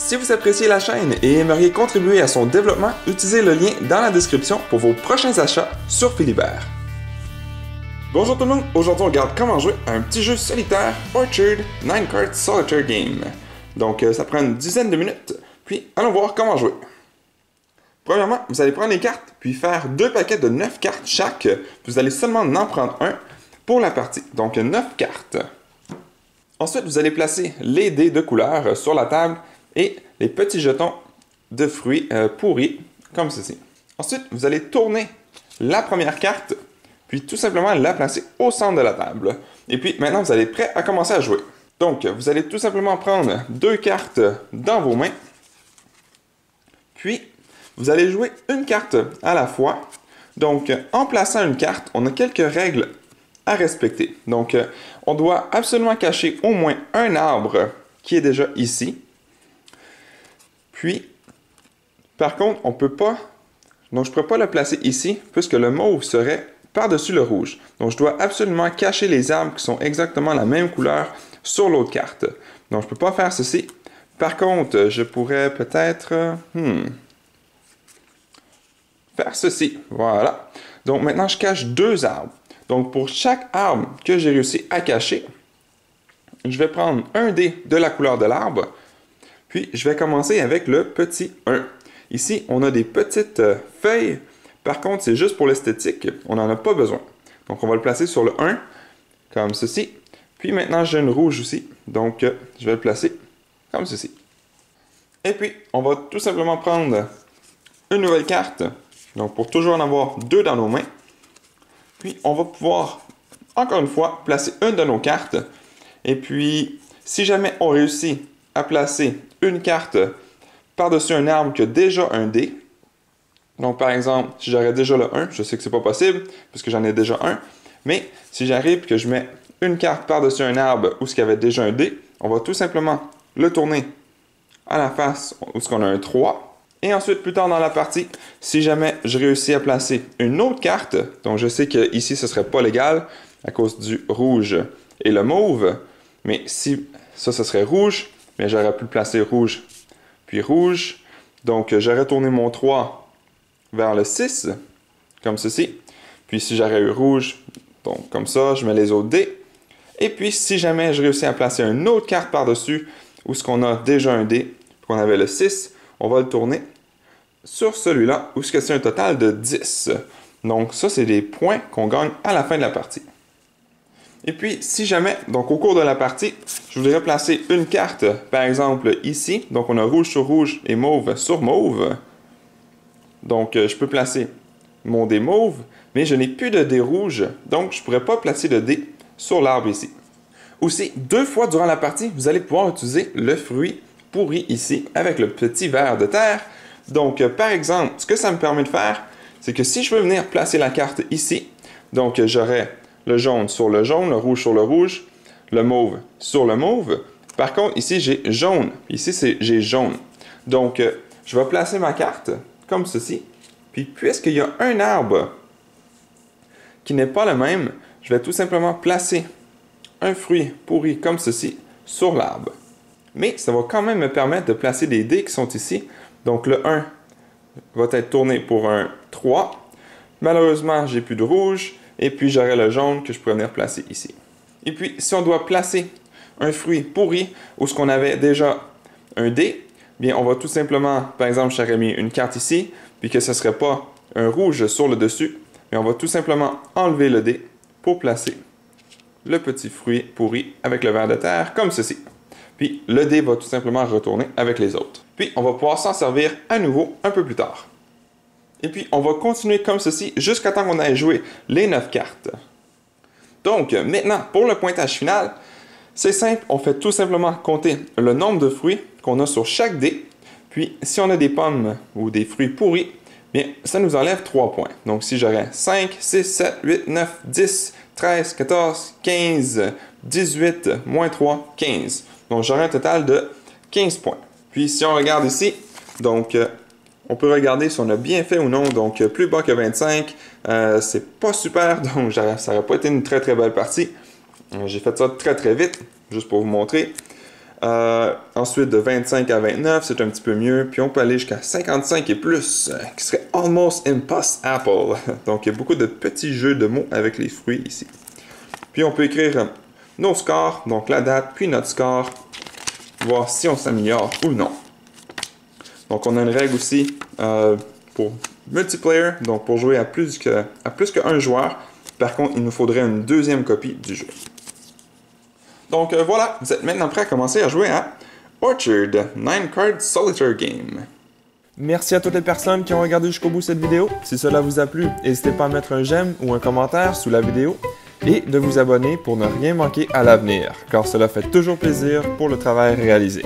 Si vous appréciez la chaîne et aimeriez contribuer à son développement, utilisez le lien dans la description pour vos prochains achats sur Philibert. Bonjour tout le monde, aujourd'hui on regarde comment jouer à un petit jeu solitaire Orchard 9 Card Solitaire Game. Donc ça prend une dizaine de minutes, puis allons voir comment jouer. Premièrement, vous allez prendre les cartes, puis faire 2 paquets de 9 cartes chaque. Vous allez seulement en prendre un pour la partie, donc 9 cartes. Ensuite, vous allez placer les dés de couleur sur la table et les petits jetons de fruits pourris, comme ceci. Ensuite, vous allez tourner la première carte, puis tout simplement la placer au centre de la table. Et puis maintenant, vous allez être prêt à commencer à jouer. Donc, vous allez tout simplement prendre 2 cartes dans vos mains, puis vous allez jouer une carte à la fois. Donc, en plaçant une carte, on a quelques règles à respecter. Donc, on doit absolument cacher au moins un arbre qui est déjà ici. Puis, par contre, on peut pas... Donc, je ne pourrais pas le placer ici, puisque le mauve serait par-dessus le rouge. Donc, je dois absolument cacher les arbres qui sont exactement la même couleur sur l'autre carte. Donc, je ne peux pas faire ceci. Par contre, je pourrais peut-être... faire ceci. Voilà. Donc, maintenant, je cache 2 arbres. Donc, pour chaque arbre que j'ai réussi à cacher, je vais prendre un dé de la couleur de l'arbre, puis je vais commencer avec le petit 1. Ici, on a des petites feuilles. Par contre, c'est juste pour l'esthétique. On n'en a pas besoin. Donc, on va le placer sur le 1, comme ceci. Puis maintenant, j'ai une rouge aussi. Donc, je vais le placer comme ceci. Et puis, on va tout simplement prendre une nouvelle carte. Donc, pour toujours en avoir 2 dans nos mains. Puis, on va pouvoir, encore une fois, placer une de nos cartes. Et puis, si jamais on réussit à placer une carte par-dessus un arbre qui a déjà un dé, donc par exemple, si j'aurais déjà le 1, je sais que c'est pas possible, puisque j'en ai déjà un, mais si j'arrive et que je mets une carte par-dessus un arbre où il y avait déjà un dé, on va tout simplement le tourner à la face où on a un 3. Et ensuite, plus tard dans la partie, si jamais je réussis à placer une autre carte, donc je sais qu'ici ce ne serait pas légal à cause du rouge et le mauve, mais si ça, ce serait rouge, mais j'aurais pu placer rouge, puis rouge. Donc, j'aurais tourné mon 3 vers le 6, comme ceci. Puis si j'aurais eu rouge, donc comme ça, je mets les autres dés. Et puis, si jamais je réussis à placer une autre carte par-dessus, où ce qu'on a déjà un dé, qu'on avait le 6, on va le tourner sur celui-là, où c'est un total de 10. Donc ça, c'est des points qu'on gagne à la fin de la partie. Et puis, si jamais, donc au cours de la partie, je voudrais placer une carte, par exemple ici, donc on a rouge sur rouge et mauve sur mauve. Donc je peux placer mon dé mauve, mais je n'ai plus de dé rouge, donc je ne pourrais pas placer de dé sur l'arbre ici. Aussi, 2 fois durant la partie, vous allez pouvoir utiliser le fruit pourri ici, avec le petit ver de terre. Donc, par exemple, ce que ça me permet de faire, c'est que si je veux venir placer la carte ici, donc j'aurai le jaune sur le jaune, le rouge sur le rouge, le mauve sur le mauve. Par contre, ici, j'ai jaune. Ici, j'ai jaune. Donc, je vais placer ma carte comme ceci. Puis, puisqu'il y a un arbre qui n'est pas le même, je vais tout simplement placer un fruit pourri comme ceci sur l'arbre. Mais ça va quand même me permettre de placer des dés qui sont ici. Donc le 1 va être tourné pour un 3. Malheureusement, j'ai plus de rouge. Et puis j'aurai le jaune que je pourrais venir placer ici. Et puis, si on doit placer un fruit pourri où ce qu'on avait déjà un dé, bien on va tout simplement, par exemple, j'aurais mis une carte ici, puis que ce ne serait pas un rouge sur le dessus, mais on va tout simplement enlever le dé pour placer le petit fruit pourri avec le ver de terre, comme ceci. Puis le dé va tout simplement retourner avec les autres. Puis on va pouvoir s'en servir à nouveau un peu plus tard. Et puis on va continuer comme ceci jusqu'à temps qu'on ait joué les 9 cartes. Donc maintenant, pour le pointage final, c'est simple, on fait tout simplement compter le nombre de fruits qu'on a sur chaque dé. Puis si on a des pommes ou des fruits pourris, bien ça nous enlève 3 points. Donc si j'aurais 5, 6, 7, 8, 9, 10, 13, 14, 15, 18, moins 3, 15. Donc, j'aurai un total de 15 points. Puis, si on regarde ici, donc, on peut regarder si on a bien fait ou non. Donc, plus bas que 25, c'est pas super. Donc, ça n'aurait pas été une très, très belle partie. J'ai fait ça très, très vite, juste pour vous montrer. Ensuite, de 25 à 29, c'est un petit peu mieux. Puis on peut aller jusqu'à 55 et plus, qui serait almost impossible. Donc, il y a beaucoup de petits jeux de mots avec les fruits ici. Puis on peut écrire nos scores, donc la date, puis notre score, voir si on s'améliore ou non. Donc, on a une règle aussi pour multiplayer, donc pour jouer à plus qu'un joueur. Par contre, il nous faudrait une deuxième copie du jeu. Donc voilà, vous êtes maintenant prêts à commencer à jouer à Orchard 9-Card Solitaire Game. Merci à toutes les personnes qui ont regardé jusqu'au bout cette vidéo. Si cela vous a plu, n'hésitez pas à mettre un j'aime ou un commentaire sous la vidéo et de vous abonner pour ne rien manquer à l'avenir, car cela fait toujours plaisir pour le travail réalisé.